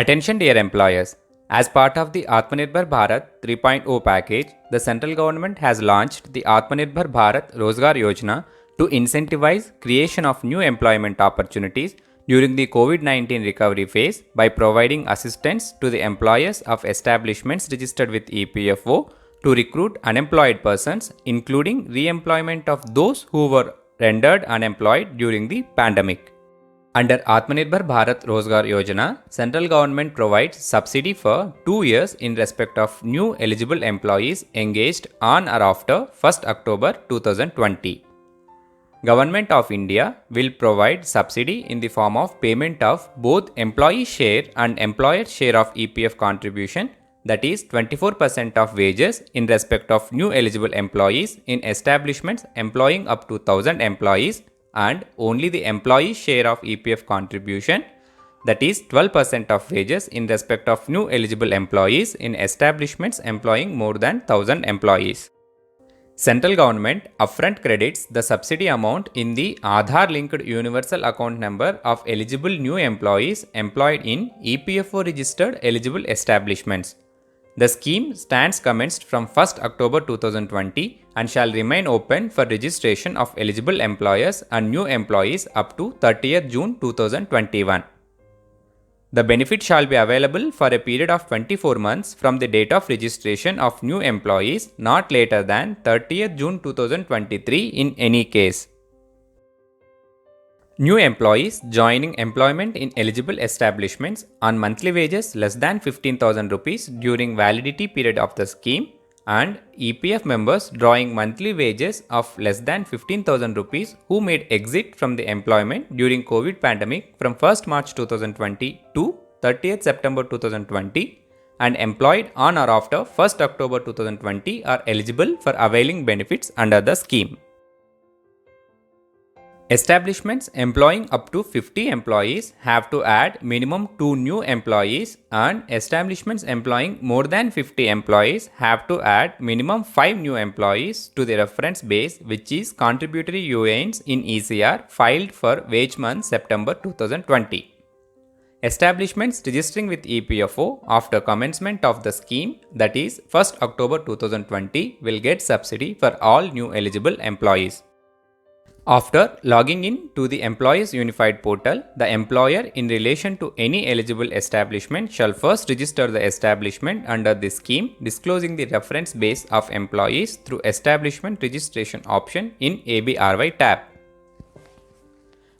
Attention dear employers, as part of the Atmanirbhar Bharat 3.0 package, the central government has launched the Atmanirbhar Bharat Rozgar Yojana to incentivize creation of new employment opportunities during the COVID-19 recovery phase by providing assistance to the employers of establishments registered with EPFO to recruit unemployed persons, including re-employment of those who were rendered unemployed during the pandemic. Under Atmanirbhar Bharat Rozgar Yojana, central government provides subsidy for 2 years in respect of new eligible employees engaged on or after 1st October 2020. Government of India will provide subsidy in the form of payment of both employee share and employer share of EPF contribution, that is 24% of wages in respect of new eligible employees in establishments employing up to 1000 employees, and only the employee share of EPF contribution, that is 12% of wages in respect of new eligible employees in establishments employing more than 1000 employees. Central government upfront credits the subsidy amount in the Aadhaar linked universal account number of eligible new employees employed in EPFO registered eligible establishments. The scheme stands commenced from 1st October 2020 and shall remain open for registration of eligible employers and new employees up to 30th June 2021. The benefit shall be available for a period of 24 months from the date of registration of new employees, not later than 30th June 2023 in any case. New employees joining employment in eligible establishments on monthly wages less than 15,000 rupees during validity period of the scheme, and EPF members drawing monthly wages of less than 15,000 rupees who made exit from the employment during COVID pandemic from 1st March 2020 to 30th September 2020 and employed on or after 1st October 2020 are eligible for availing benefits under the scheme. Establishments employing up to 50 employees have to add minimum 2 new employees, and establishments employing more than 50 employees have to add minimum 5 new employees to the reference base, which is contributory UANs in ECR filed for wage month September 2020. Establishments registering with EPFO after commencement of the scheme, that is 1st October 2020, will get subsidy for all new eligible employees. After logging in to the Employees Unified Portal, the employer in relation to any eligible establishment shall first register the establishment under this scheme, disclosing the reference base of employees through Establishment Registration option in ABRY tab.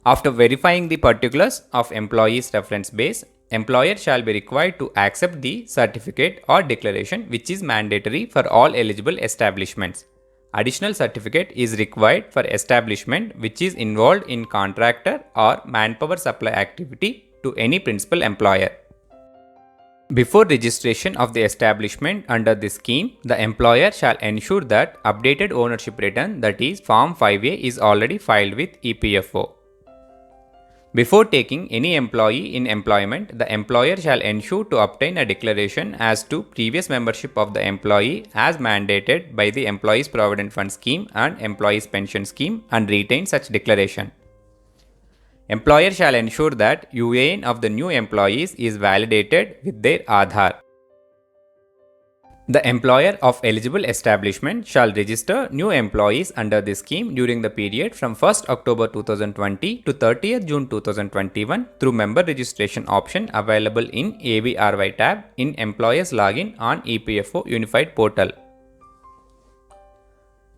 After verifying the particulars of employees reference base, employer shall be required to accept the certificate or declaration, which is mandatory for all eligible establishments. Additional certificate is required for establishment which is involved in contractor or manpower supply activity to any principal employer. Before registration of the establishment under this scheme, the employer shall ensure that updated ownership return, that is Form 5A, is already filed with EPFO. Before taking any employee in employment, the employer shall ensure to obtain a declaration as to previous membership of the employee as mandated by the Employees Provident Fund Scheme and Employees Pension Scheme and retain such declaration. Employer shall ensure that UAN of the new employees is validated with their Aadhaar. The employer of eligible establishment shall register new employees under this scheme during the period from 1st October 2020 to 30th June 2021 through member registration option available in ABRY tab in Employers Login on EPFO Unified Portal.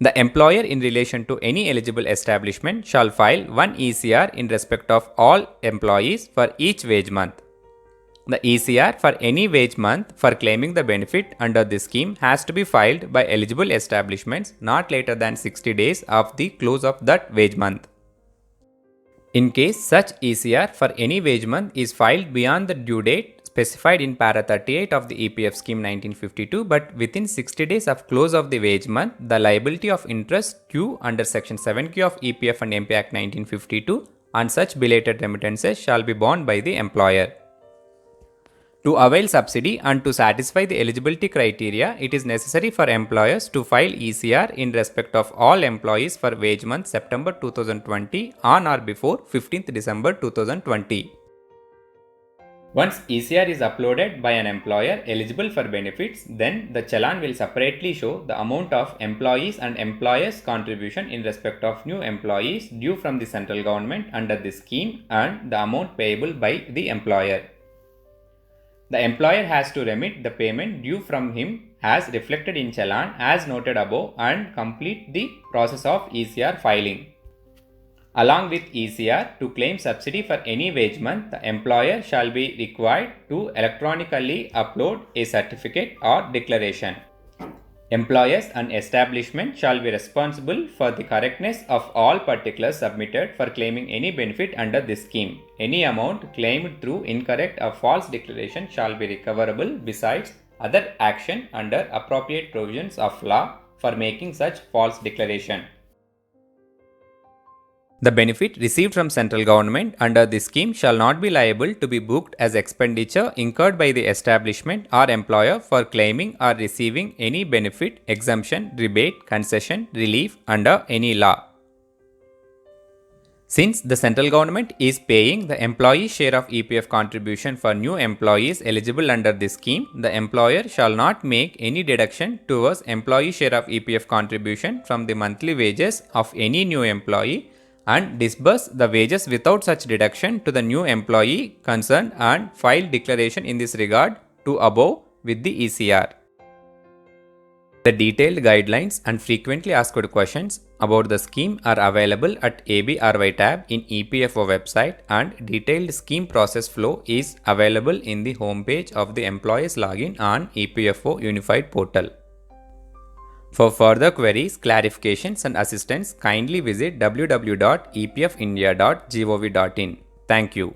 The employer in relation to any eligible establishment shall file one ECR in respect of all employees for each wage month. The ECR for any wage month for claiming the benefit under this scheme has to be filed by eligible establishments not later than 60 days of the close of that wage month. In case such ECR for any wage month is filed beyond the due date specified in para 38 of the EPF scheme 1952 but within 60 days of close of the wage month, the liability of interest due under section 7Q of EPF and MP Act 1952 on such belated remittances shall be borne by the employer. To avail subsidy and to satisfy the eligibility criteria, it is necessary for employers to file ECR in respect of all employees for wage month September 2020 on or before 15th December 2020. Once ECR is uploaded by an employer eligible for benefits, then the challan will separately show the amount of employees and employers' contribution in respect of new employees due from the central government under this scheme and the amount payable by the employer. The employer has to remit the payment due from him as reflected in challan as noted above and complete the process of ECR filing. Along with ECR, to claim subsidy for any wage month, the employer shall be required to electronically upload a certificate or declaration. Employers and establishment shall be responsible for the correctness of all particulars submitted for claiming any benefit under this scheme. Any amount claimed through incorrect or false declaration shall be recoverable besides other action under appropriate provisions of law for making such false declaration. The benefit received from central government under this scheme shall not be liable to be booked as expenditure incurred by the establishment or employer for claiming or receiving any benefit, exemption, rebate, concession, relief under any law. Since the central government is paying the employee share of EPF contribution for new employees eligible under this scheme, the employer shall not make any deduction towards employee share of EPF contribution from the monthly wages of any new employee and disburse the wages without such deduction to the new employee concerned and file declaration in this regard to above with the ECR. The detailed guidelines and frequently asked questions about the scheme are available at ABRY tab in EPFO website and detailed scheme process flow is available in the homepage of the employees login on EPFO Unified Portal. For further queries, clarifications and assistance, kindly visit www.epfindia.gov.in. Thank you.